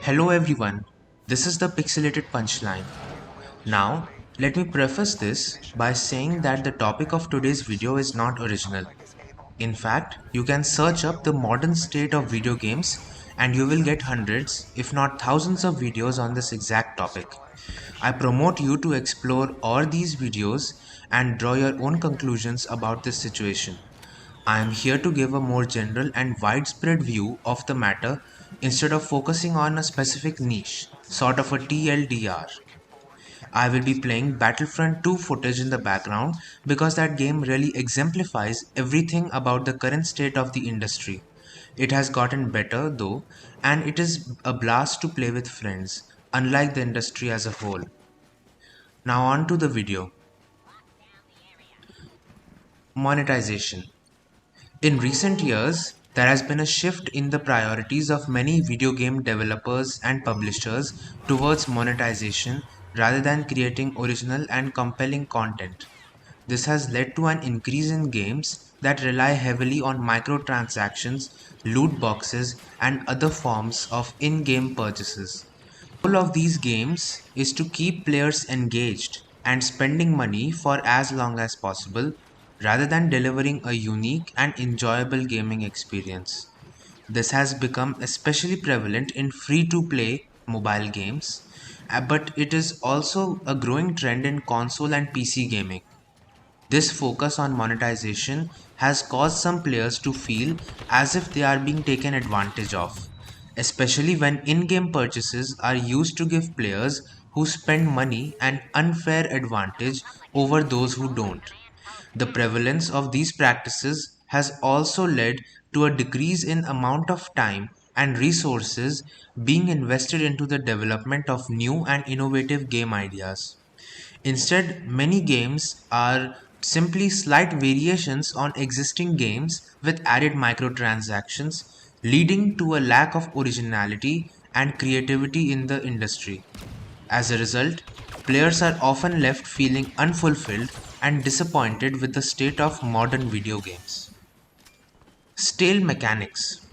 Hello everyone, this is the Pixelated Punchline. Now, let me preface this by saying that the topic of today's video is not original. In fact, you can search up the modern state of video games and you will get hundreds, if not thousands of videos on this exact topic. I promote you to explore all these videos and draw your own conclusions about this situation. I am here to give a more general and widespread view of the matter instead of focusing on a specific niche, sort of a TLDR. I will be playing Battlefront 2 footage in the background because that game really exemplifies everything about the current state of the industry. It has gotten better though, and it is a blast to play with friends, unlike the industry as a whole. Now on to the video. Monetization. In recent years, there has been a shift in the priorities of many video game developers and publishers towards monetization rather than creating original and compelling content. This has led to an increase in games that rely heavily on microtransactions, loot boxes, and other forms of in-game purchases. The goal of these games is to keep players engaged and spending money for as long as possible rather than delivering a unique and enjoyable gaming experience. This has become especially prevalent in free-to-play mobile games, but it is also a growing trend in console and PC gaming. This focus on monetization has caused some players to feel as if they are being taken advantage of, especially when in-game purchases are used to give players who spend money an unfair advantage over those who don't. The prevalence of these practices has also led to a decrease in amount of time and resources being invested into the development of new and innovative game ideas. Instead, many games are simply slight variations on existing games with added microtransactions, leading to a lack of originality and creativity in the industry. As a result, players are often left feeling unfulfilled and disappointed with the state of modern video games. Stale mechanics.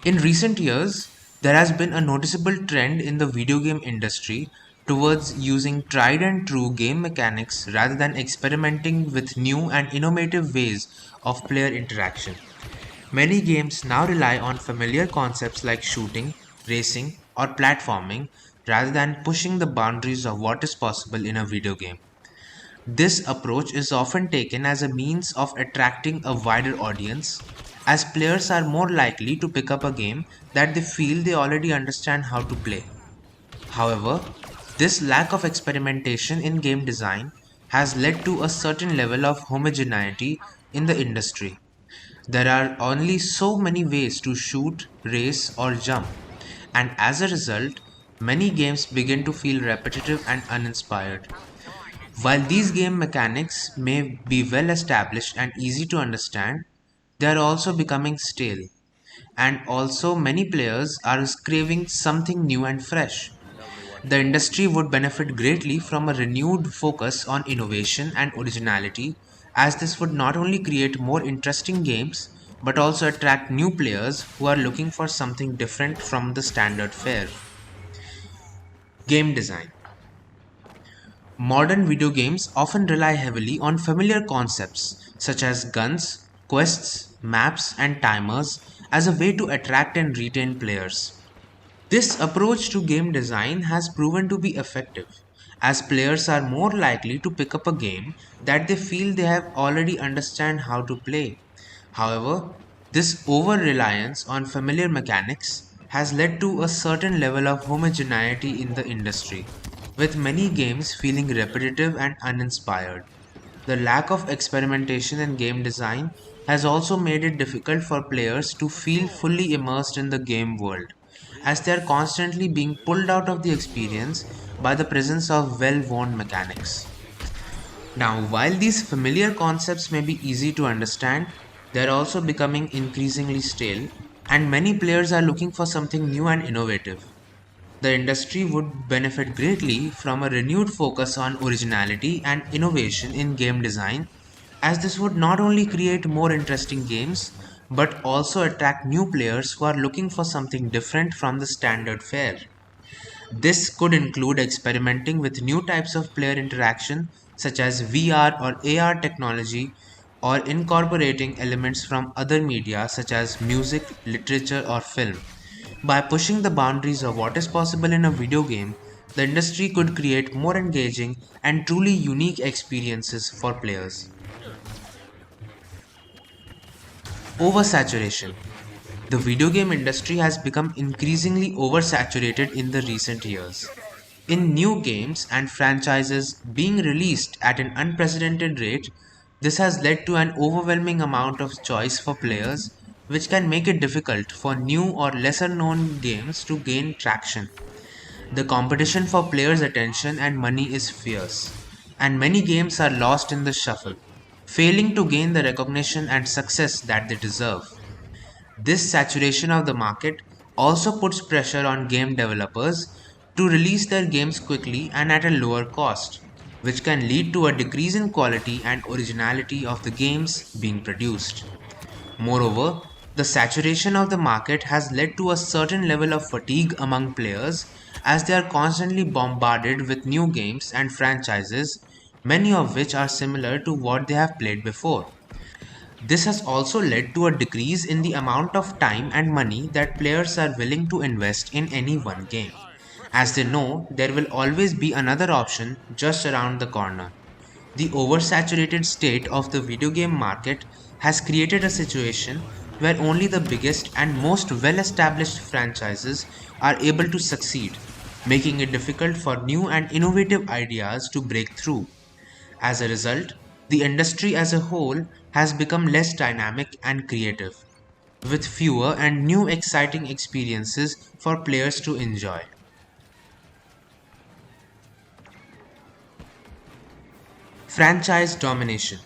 In recent years, there has been a noticeable trend in the video game industry towards using tried and true game mechanics rather than experimenting with new and innovative ways of player interaction. Many games now rely on familiar concepts like shooting, racing, or platforming rather than pushing the boundaries of what is possible in a video game. This approach is often taken as a means of attracting a wider audience, as players are more likely to pick up a game that they feel they already understand how to play. However, this lack of experimentation in game design has led to a certain level of homogeneity in the industry. There are only so many ways to shoot, race, or jump, and as a result, many games begin to feel repetitive and uninspired. While these game mechanics may be well established and easy to understand, they are also becoming stale, and also many players are craving something new and fresh. The industry would benefit greatly from a renewed focus on innovation and originality, as this would not only create more interesting games but also attract new players who are looking for something different from the standard fare. Game design. Modern video games often rely heavily on familiar concepts such as guns, quests, maps, and timers as a way to attract and retain players. This approach to game design has proven to be effective, as players are more likely to pick up a game that they feel they have already understand how to play. However, this over-reliance on familiar mechanics has led to a certain level of homogeneity in the industry, with many games feeling repetitive and uninspired. The lack of experimentation in game design has also made it difficult for players to feel fully immersed in the game world, as they are constantly being pulled out of the experience by the presence of well-worn mechanics. Now, while these familiar concepts may be easy to understand, they are also becoming increasingly stale, and many players are looking for something new and innovative. The industry would benefit greatly from a renewed focus on originality and innovation in game design, as this would not only create more interesting games but also attract new players who are looking for something different from the standard fare. This could include experimenting with new types of player interaction, such as VR or AR technology, or incorporating elements from other media such as music, literature, or film. By pushing the boundaries of what is possible in a video game, the industry could create more engaging and truly unique experiences for players. Oversaturation. The video game industry has become increasingly oversaturated in the recent years. In new games and franchises being released at an unprecedented rate, this has led to an overwhelming amount of choice for players, which can make it difficult for new or lesser known games to gain traction. The competition for players' attention and money is fierce, and many games are lost in the shuffle, failing to gain the recognition and success that they deserve. This saturation of the market also puts pressure on game developers to release their games quickly and at a lower cost, which can lead to a decrease in quality and originality of the games being produced. Moreover, the saturation of the market has led to a certain level of fatigue among players as they are constantly bombarded with new games and franchises, many of which are similar to what they have played before. This has also led to a decrease in the amount of time and money that players are willing to invest in any one game, as they know there will always be another option just around the corner. The oversaturated state of the video game market has created a situation where only the biggest and most well established franchises are able to succeed, making it difficult for new and innovative ideas to break through. As a result, the industry as a whole has become less dynamic and creative, with fewer and new exciting experiences for players to enjoy. Franchise domination.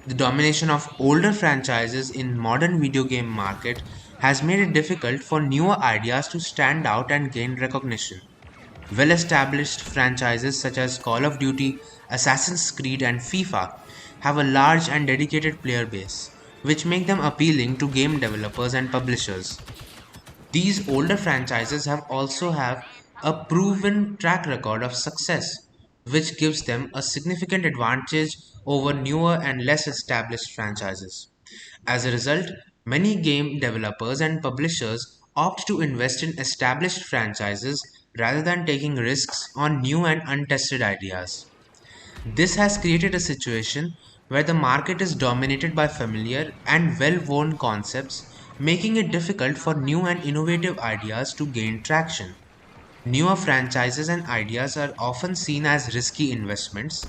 The domination of older franchises in modern video game market has made it difficult for newer ideas to stand out and gain recognition. Well-established franchises such as Call of Duty, Assassin's Creed and FIFA have a large and dedicated player base, which make them appealing to game developers and publishers. These older franchises have a proven track record of success, which gives them a significant advantage over newer and less established franchises. As a result, many game developers and publishers opt to invest in established franchises rather than taking risks on new and untested ideas. This has created a situation where the market is dominated by familiar and well-worn concepts, making it difficult for new and innovative ideas to gain traction. Newer franchises and ideas are often seen as risky investments,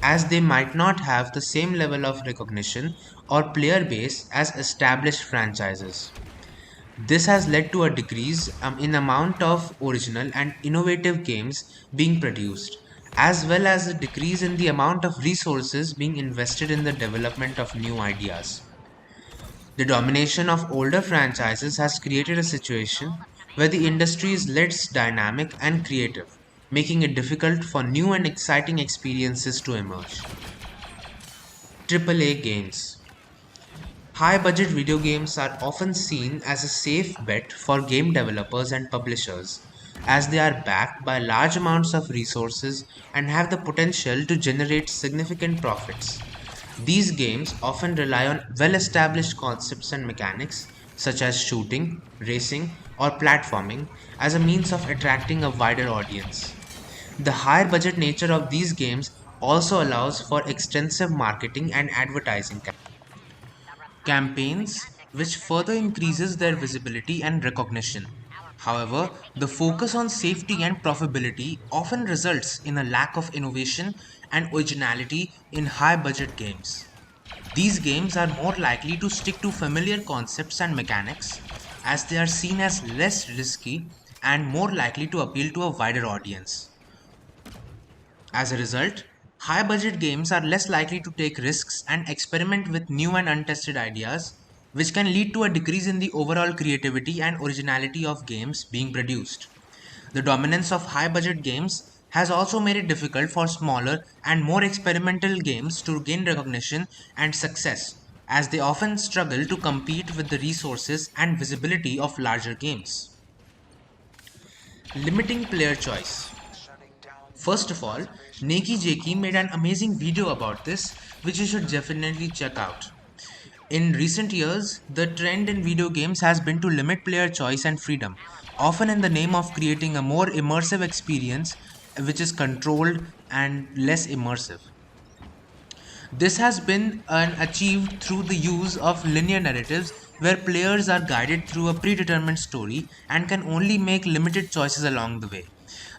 as they might not have the same level of recognition or player base as established franchises. This has led to a decrease in amount of original and innovative games being produced, as well as a decrease in the amount of resources being invested in the development of new ideas. The domination of older franchises has created a situation where the industry is less dynamic and creative, making it difficult for new and exciting experiences to emerge. AAA games. High budget video games are often seen as a safe bet for game developers and publishers, as they are backed by large amounts of resources and have the potential to generate significant profits. These games often rely on well established concepts and mechanics, such as shooting, racing, or platforming, as a means of attracting a wider audience. The higher budget nature of these games also allows for extensive marketing and advertising campaigns, which further increases their visibility and recognition. However, the focus on safety and profitability often results in a lack of innovation and originality in high budget games. These games are more likely to stick to familiar concepts and mechanics, as they are seen as less risky and more likely to appeal to a wider audience. As a result, high budget games are less likely to take risks and experiment with new and untested ideas, which can lead to a decrease in the overall creativity and originality of games being produced. The dominance of high budget games has also made it difficult for smaller and more experimental games to gain recognition and success, as they often struggle to compete with the resources and visibility of larger games. Limiting player choice. First of all, Neki Jeki made an amazing video about this, which you should definitely check out. In recent years, the trend in video games has been to limit player choice and freedom, often in the name of creating a more immersive experience which is controlled and less immersive. This has been achieved through the use of linear narratives where players are guided through a predetermined story and can only make limited choices along the way.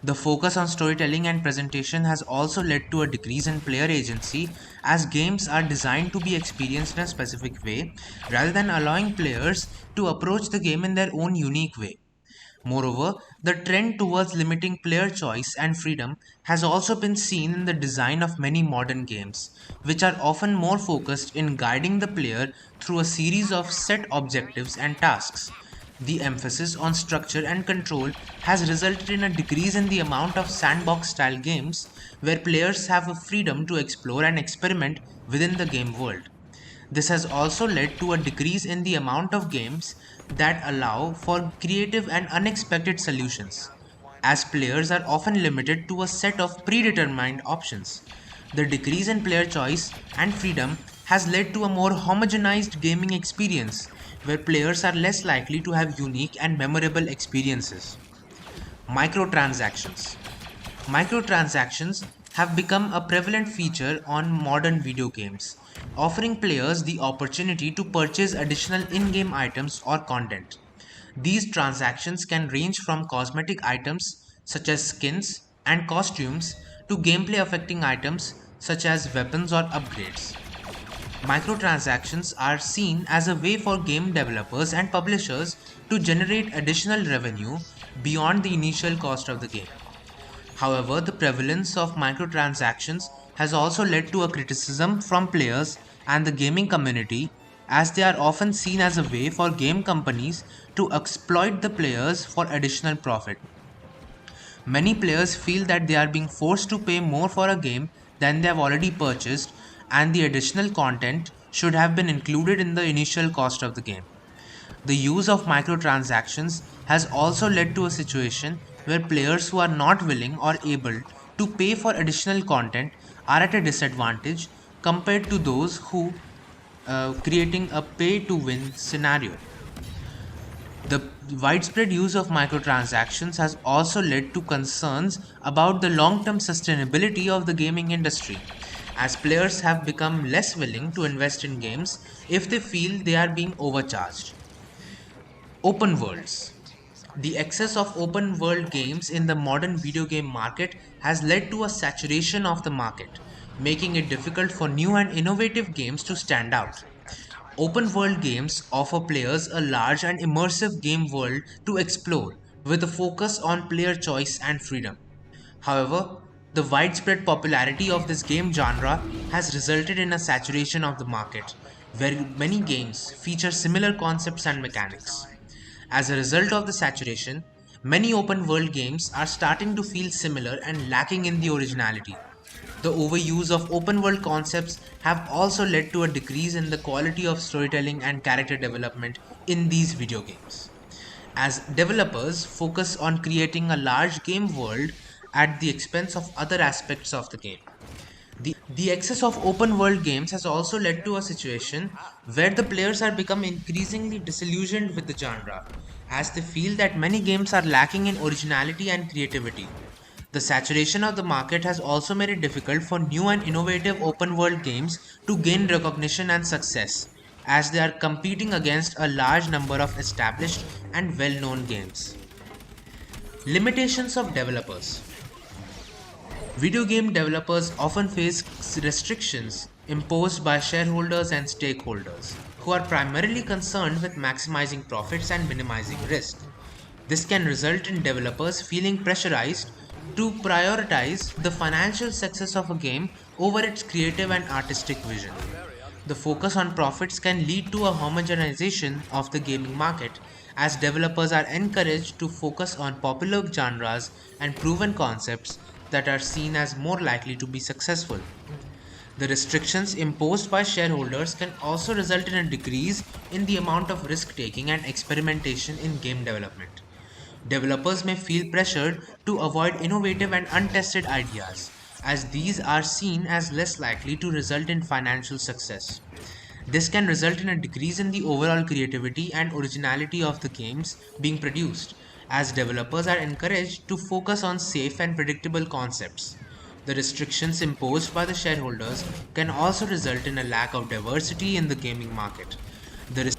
The focus on storytelling and presentation has also led to a decrease in player agency as games are designed to be experienced in a specific way rather than allowing players to approach the game in their own unique way. Moreover, the trend towards limiting player choice and freedom has also been seen in the design of many modern games, which are often more focused in guiding the player through a series of set objectives and tasks. The emphasis on structure and control has resulted in a decrease in the amount of sandbox style games where players have a freedom to explore and experiment within the game world. This has also led to a decrease in the amount of games that allow for creative and unexpected solutions, as players are often limited to a set of predetermined options. The decrease in player choice and freedom has led to a more homogenized gaming experience, where players are less likely to have unique and memorable experiences. Microtransactions. Microtransactions have become a prevalent feature on modern video games, offering players the opportunity to purchase additional in-game items or content. These transactions can range from cosmetic items such as skins and costumes to gameplay affecting items such as weapons or upgrades. Microtransactions are seen as a way for game developers and publishers to generate additional revenue beyond the initial cost of the game. However, the prevalence of microtransactions has also led to a criticism from players and the gaming community, as they are often seen as a way for game companies to exploit the players for additional profit. Many players feel that they are being forced to pay more for a game than they have already purchased, and the additional content should have been included in the initial cost of the game. The use of microtransactions has also led to a situation where players who are not willing or able to pay for additional content are at a disadvantage compared to those who creating a pay to win scenario. The widespread use of microtransactions has also led to concerns about the long-term sustainability of the gaming industry, as players have become less willing to invest in games if they feel they are being overcharged. Open worlds. The excess of open world games in the modern video game market has led to a saturation of the market, making it difficult for new and innovative games to stand out. Open world games offer players a large and immersive game world to explore, with a focus on player choice and freedom. However, the widespread popularity of this game genre has resulted in a saturation of the market, where many games feature similar concepts and mechanics. As a result of the saturation, many open world games are starting to feel similar and lacking in the originality. The overuse of open world concepts have also led to a decrease in the quality of storytelling and character development in these video games, as developers focus on creating a large game world at the expense of other aspects of the game. The excess of open world games has also led to a situation where the players are becoming increasingly disillusioned with the genre, as they feel that many games are lacking in originality and creativity. The saturation of the market has also made it difficult for new and innovative open world games to gain recognition and success, as they are competing against a large number of established and well known games. Limitations of developers. Video game developers often face restrictions imposed by shareholders and stakeholders, who are primarily concerned with maximizing profits and minimizing risk. This can result in developers feeling pressurized to prioritize the financial success of a game over its creative and artistic vision. The focus on profits can lead to a homogenization of the gaming market, as developers are encouraged to focus on popular genres and proven concepts that are seen as more likely to be successful. The restrictions imposed by shareholders can also result in a decrease in the amount of risk taking and experimentation in game development. Developers may feel pressured to avoid innovative and untested ideas, as these are seen as less likely to result in financial success. This can result in a decrease in the overall creativity and originality of the games being produced, as developers are encouraged to focus on safe and predictable concepts. The restrictions imposed by the shareholders can also result in a lack of diversity in the gaming market. The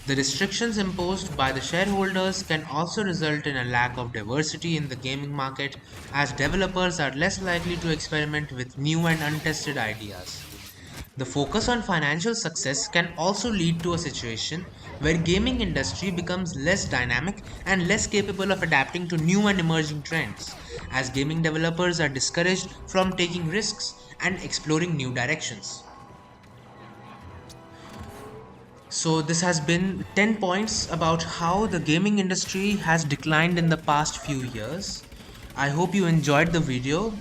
the restrictions imposed by the shareholders can also result in a lack of diversity in the gaming market, as developers are less likely to experiment with new and untested ideas. The focus on financial success can also lead to a situation where gaming industry becomes less dynamic and less capable of adapting to new and emerging trends, as gaming developers are discouraged from taking risks and exploring new directions. So this has been 10 points about how the gaming industry has declined in the past few years. I hope you enjoyed the video.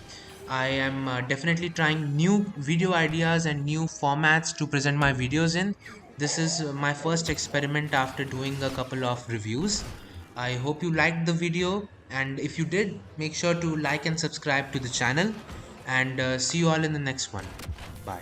I am definitely trying new video ideas and new formats to present my videos in. This is my first experiment after doing a couple of reviews. I hope you liked the video, and if you did, make sure to like and subscribe to the channel, and see you all in the next one. Bye.